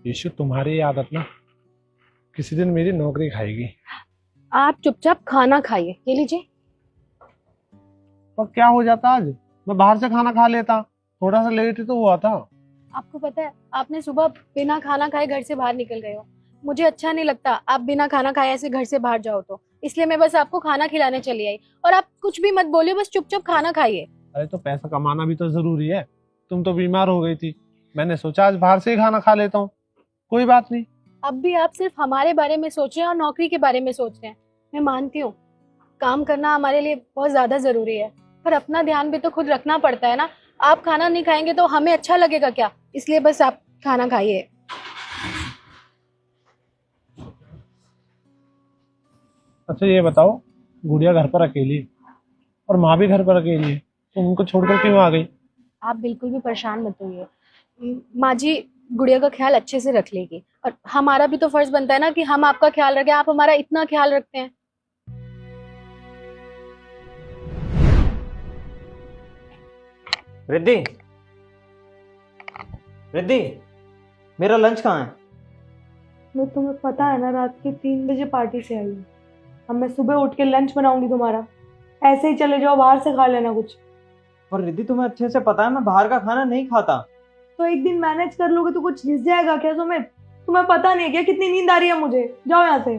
यीशु, तुम्हारी ये आदत ना किसी दिन मेरी नौकरी खाएगी। आप चुपचाप खाना खाइए, ये लीजिए। और क्या हो जाता आज, मैं बाहर से खाना खा लेता, थोड़ा सा लेट ही तो हुआ था। आपको पता है, आपने सुबह बिना खाना खाए घर से बाहर निकल गए हो। मुझे अच्छा नहीं लगता आप बिना खाना खाए ऐसे घर से बाहर जाओ, तो इसलिए मैं बस आपको खाना खिलाने चली आई। और आप कुछ भी मत बोलिए, बस चुपचाप खाना खाइए। अरे तो पैसा कमाना भी तो जरूरी है। तुम तो बीमार हो गई थी, मैंने सोचा आज बाहर से ही खाना खा लेता हूँ। कोई बात नहीं। अब भी आप सिर्फ हमारे बारे में सोच रहे हैं और नौकरी के बारे में सोच रहे हैं। मैं मानती हूँ काम करना हमारे लिए बहुत ज्यादा जरूरी है, पर अपना ध्यान भी तो खुद रखना पड़ता है ना। आप खाना नहीं खाएंगे तो हमें अच्छा लगेगा क्या? इसलिए बस आप खाना खाइए। अच्छा ये बताओ, गुड़िया घर पर अकेली है और माँ भी घर पर अकेली है, तो उनको छोड़कर क्यों आ गई? आप बिल्कुल भी परेशान मत होइए। माँ जी गुड़िया का ख्याल अच्छे से रख लेगी, और हमारा भी तो फर्ज बनता है ना कि हम आपका ख्याल रखें। आप हमारा इतना ख्याल रखते हैं। रिद्धि, रिद्धि, मेरा लंच कहाँ है? मैं तुम्हें पता है ना, रात के 3 बजे पार्टी से आई हूँ। अब मैं सुबह उठ के लंच बनाऊंगी तुम्हारा। ऐसे ही चले जाओ, बाहर से खा लेना कुछ। और रिद्धि, तुम्हें अच्छे से पता है मैं बाहर का खाना नहीं खाता। तो एक दिन मैनेज कर लोगे तो कुछ घिस जाएगा क्या तुम्हें? तुम्हें पता नहीं क्या कितनी नींद आ रही है मुझे? जाओ यहाँ से।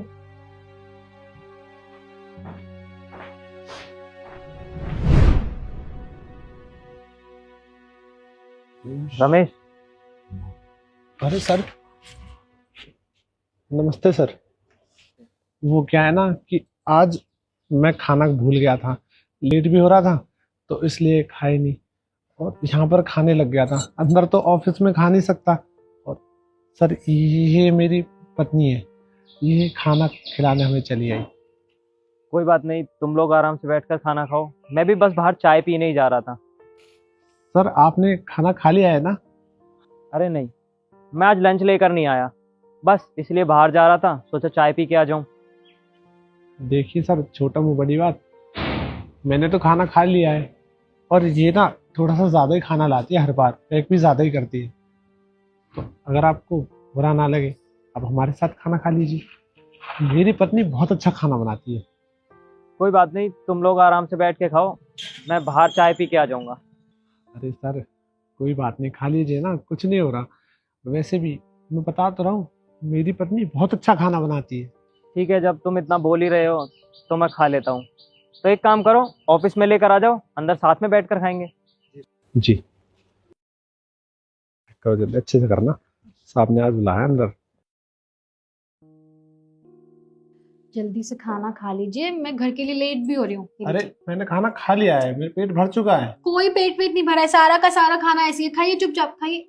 रमेश, अरे सर, नमस्ते सर। वो क्या है ना कि आज मैं खाना भूल गया था, लेट भी हो रहा था, तो इसलिए खाए नहीं। और यहाँ पर खाने लग गया था, अंदर तो ऑफिस में खा नहीं सकता। और सर, ये मेरी पत्नी है, ये खाना खिलाने हमें चली आई। कोई बात नहीं, तुम लोग आराम से बैठकर खाना खाओ। मैं भी बस बाहर चाय पीने ही जा रहा था। सर, आपने खाना खा लिया है ना? अरे नहीं, मैं आज लंच लेकर नहीं आया, बस इसलिए बाहर जा रहा था, सोचा चाय पी के आ जाऊं। देखिए सर, छोटा मुंह बड़ी बात, मैंने तो खाना खा लिया है। और ये ना थोड़ा सा ज्यादा ही खाना लाती है, हर बार पैक भी ज्यादा ही करती है। तो अगर आपको बुरा ना लगे, आप हमारे साथ खाना खा लीजिए। मेरी पत्नी बहुत अच्छा खाना बनाती है। कोई बात नहीं, तुम लोग आराम से बैठ के खाओ, मैं बाहर चाय पी के आ जाऊंगा। अरे सर, कोई बात नहीं, खा लीजिए ना, कुछ नहीं हो रहा। वैसे भी मैं बता तो रहा हूँ, मेरी पत्नी बहुत अच्छा खाना बनाती है। ठीक है, जब तुम इतना बोल ही रहे हो तो मैं खा लेता हूँ। तो एक काम करो, ऑफिस में लेकर आ जाओ, अंदर साथ में बैठकर खाएंगे। जी, करो जल्दी, अच्छे से करना, साहब ने आज बुलाया अंदर। जल्दी से खाना खा लीजिए, मैं घर के लिए लेट भी हो रही हूँ। ये अरे लीजिए। मैंने खाना खा लिया है, मेरे पेट भर चुका है। कोई पेट पेट नहीं भरा है, सारा का सारा खाना ऐसे ही है। खाइए, चुपचाप खाइए।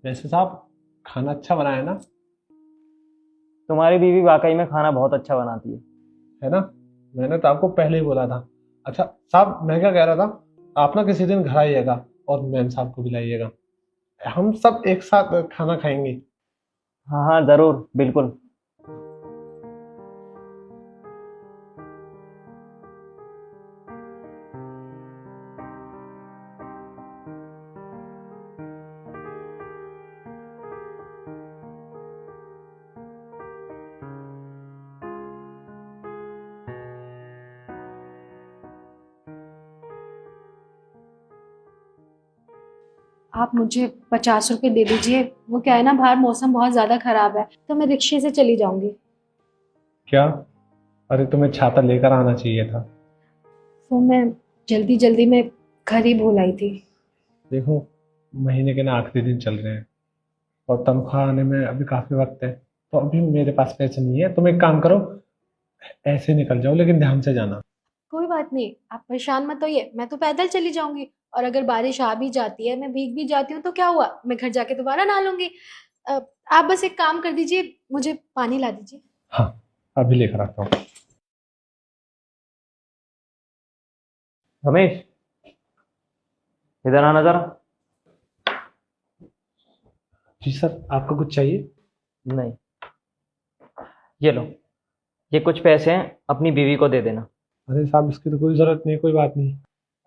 वैसे साहब, खाना अच्छा बना है ना? तुम्हारी बीवी वाकई में खाना बहुत अच्छा बनाती है ना? मैंने तो आपको पहले ही बोला था। अच्छा साहब, मैं क्या कह रहा था, आप ना किसी दिन घर आइएगा और मैम साहब को भी लाइएगा, हम सब एक साथ खाना खाएंगे। हाँ हाँ, जरूर, बिल्कुल। आप मुझे 50 रुपए दे दीजिए। वो क्या है ना, बाहर मौसम बहुत ज्यादा खराब है, तो मैं रिक्शे से चली जाऊंगी। क्या? अरे तुम्हें छाता लेकर आना चाहिए था। वो मैं जल्दी जल्दी में घर ही भूल आई थी। देखो, महीने के ना आखिरी दिन चल रहे हैं और तनख्वाह आने में अभी काफी वक्त है, तो अभी मेरे पास पैसे नहीं है। तुम एक काम करो, ऐसे निकल जाओ, लेकिन ध्यान से जाना। कोई बात नहीं, आप परेशान मत होइए, मैं तो पैदल चली जाऊंगी। और अगर बारिश आ भी जाती है, मैं भीग भी जाती हूँ, तो क्या हुआ, मैं घर जाके दोबारा नहा लूंगी। आप बस एक काम कर दीजिए, मुझे पानी ला दीजिए। हाँ, अभी लेकर आता हूँ। रमेश, इधर आना जरा। जी सर, आपको कुछ चाहिए? नहीं, ये लो, ये कुछ पैसे हैं, अपनी बीवी को दे देना। अरे साहब, इसकी तो कोई जरूरत नहीं, कोई बात नहीं।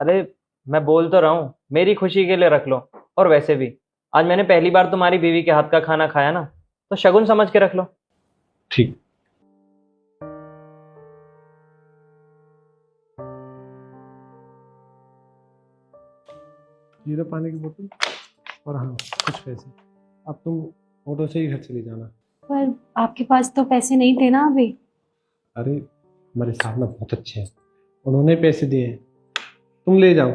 अरे मैं बोल तो रहा हूँ, मेरी खुशी के लिए रख लो। और वैसे भी आज मैंने पहली बार तुम्हारी बीवी के हाथ का खाना खाया ना, तो शगुन समझ के रख लो। ठीक। जीरो पानी की बोतल और हाँ कुछ पैसे। अब तुम ऑटो से ही घर चली जाना। पर आपके पास तो पैसे नहीं थे ना अभी। अरे हमारे साहब ना बहुत अच्छे हैं, उन्होंने पैसे दिए हैं, तुम ले जाओ।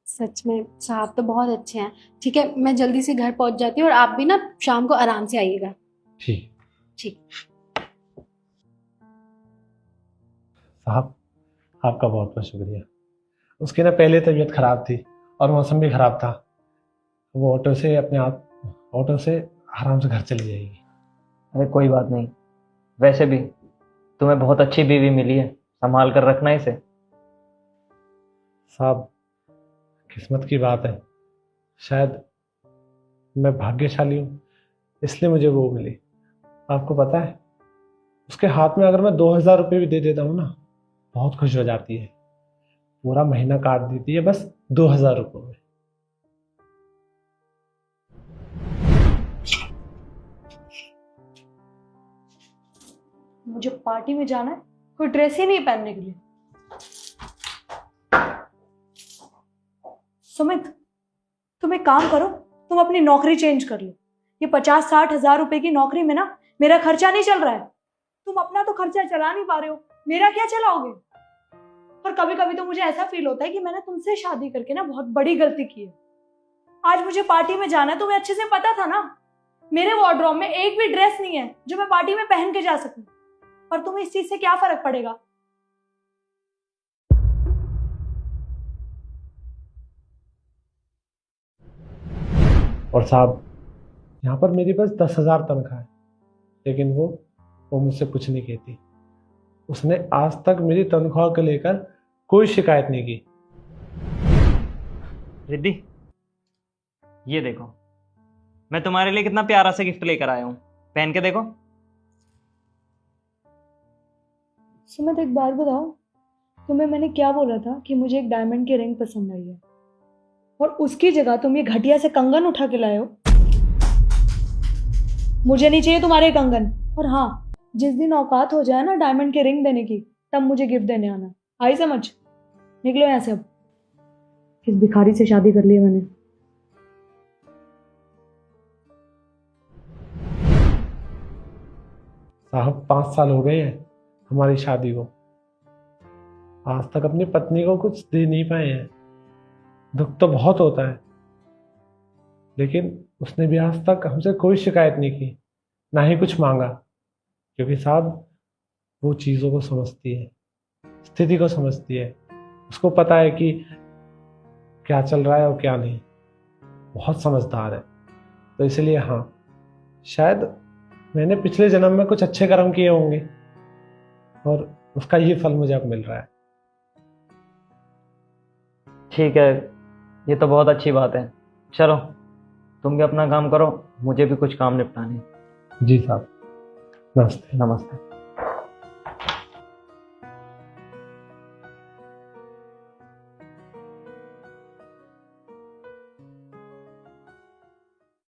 सच में साहब तो बहुत अच्छे हैं। ठीक है, मैं जल्दी से घर पहुंच जाती हूँ और आप भी ना शाम को आराम से आइएगा। ठीक। ठीक। साहब आपका बहुत बहुत शुक्रिया। उसकी ना पहले तबीयत खराब थी और मौसम भी खराब था, वो ऑटो से अपने आप ऑटो से आराम से घर चली जाएगी। अरे कोई बात नहीं, वैसे भी तुम्हें बहुत अच्छी बीवी मिली है, संभाल कर रखना इसे। साहब किस्मत की बात है, शायद मैं भाग्यशाली हूँ इसलिए मुझे वो मिली। आपको पता है उसके हाथ में अगर मैं 2000 रुपये भी दे देता हूँ ना, बहुत खुश हो जाती है, पूरा महीना काट देती है बस 2000 रुपये में। मुझे पार्टी में जाना है, कोई ड्रेस ही नहीं पहनने के लिए। सुमित, तुम एक काम करो, तुम अपनी नौकरी चेंज कर लो। ये 50-60 हजार रुपए की नौकरी में ना मेरा खर्चा नहीं चल रहा है। तुम अपना तो खर्चा चला नहीं पा रहे हो, मेरा क्या चलाओगे? और कभी कभी तो मुझे ऐसा फील होता है कि मैंने तुमसे शादी करके ना बहुत बड़ी गलती की है। आज मुझे पार्टी में जाना है, तुम्हें अच्छे से पता था ना। मेरे वार्डरोब में एक भी ड्रेस नहीं है जो मैं पार्टी में पहन के जा सकूं। पर तुम्हें इस चीज से क्या फर्क पड़ेगा? और साहब यहाँ पर मेरे पास 10,000 तनख्वाह है, लेकिन वो मुझसे कुछ नहीं कहती। उसने आज तक मेरी तनख्वाह को लेकर कोई शिकायत नहीं की। रिद्धि, ये देखो, मैं तुम्हारे लिए कितना प्यारा सा गिफ्ट लेकर आया हूँ, पहन के देखो। सुमित एक बात बताओ, तुम्हें मैंने क्या बोला था कि मुझे एक डायमंड की रिंग पसंद आई है, और उसकी जगह तुम ये घटिया से कंगन उठा के लाए हो। मुझे नहीं चाहिए तुम्हारे कंगन। और हाँ, जिस दिन औकात हो जाए ना डायमंड की रिंग देने की, तब मुझे गिफ्ट देने आना। आई समझ? निकलो यहाँ से अब। किस भिखारी से शादी कर ली है मैंने। साहब 5 साल हो गए हैं हमारी शादी को, आज तक अपनी पत्नी को कुछ दे नहीं पाए हैं। दुख तो बहुत होता है, लेकिन उसने भी आज तक हमसे कोई शिकायत नहीं की, ना ही कुछ मांगा। क्योंकि साहब वो चीज़ों को समझती है, स्थिति को समझती है, उसको पता है कि क्या चल रहा है और क्या नहीं। बहुत समझदार है। तो इसलिए हाँ, शायद मैंने पिछले जन्म में कुछ अच्छे कर्म किए होंगे और उसका ये फल मुझे अब मिल रहा है। ठीक है, ये तो बहुत अच्छी बात है। चलो तुम भी अपना काम करो, मुझे भी कुछ काम निपटाने हैं। जी साहब, नमस्ते। नमस्ते।